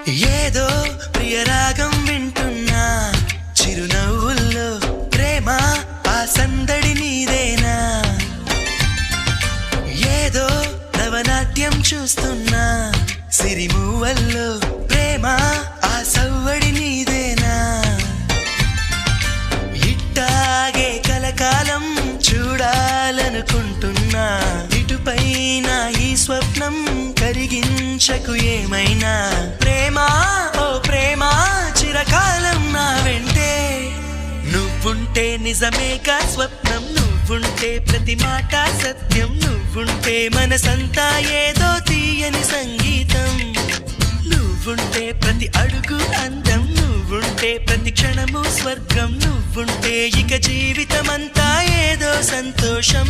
ఏదో ప్రియరాగం వింటున్నా చిరునవ్వుల్లో ప్రేమ ఆ సందడి నీదేనా ఏదో నవనాట్యం చూస్తున్నా సిరిమూవల్లో ప్రేమ ఆ సవ్వడి నీదేనా ఇట్టాగే కలకాలం చూడాలనుకుంటున్నా ఇటుపైన ఈ స్వప్నం కరిగించకు ఏమైనా ప్రేమ ఓ ప్రేమ చిరకాలం నా వెంటే నువ్వుంటే నిజమేగా స్వప్నం నువ్వుంటే ప్రతి మాట సత్యం నువ్వుంటే మనసంతా ఏదో తీయని సంగీతం నువ్వుంటే ప్రతి అడుగు అందం నువ్వుంటే ప్రతి క్షణము స్వర్గం నువ్వుంటే ఇక జీవితమంతా ఏదో సంతోషం